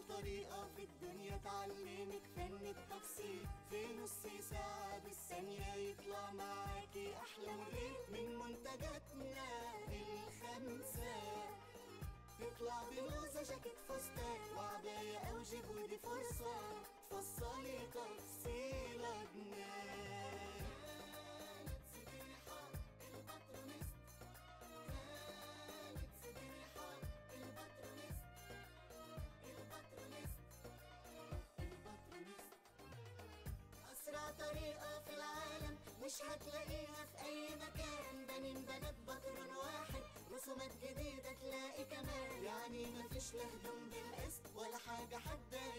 طريقة في الدنيا تعلمك فن التفصيل، في نص ساعة بالثانية يطلع معاكي أحلى موديل من منتجاتنا الخمسة. تطلع بلوزة جاكيت فستان وعباية أو جيب، ودي فرصة تفصلي تفصيلة جنان. كانت سبيحة الباترونست، كانت سبيحة الباترونست، الباترونست، الباترونست. أسرع طريقة في العالم مش هتلاقيها في أي مكان، بنين بنات باترون واحد، رسومات جديدة تلاقي كمان. يعني مفيش لا هدوم بالقسط ولا حاجة حادة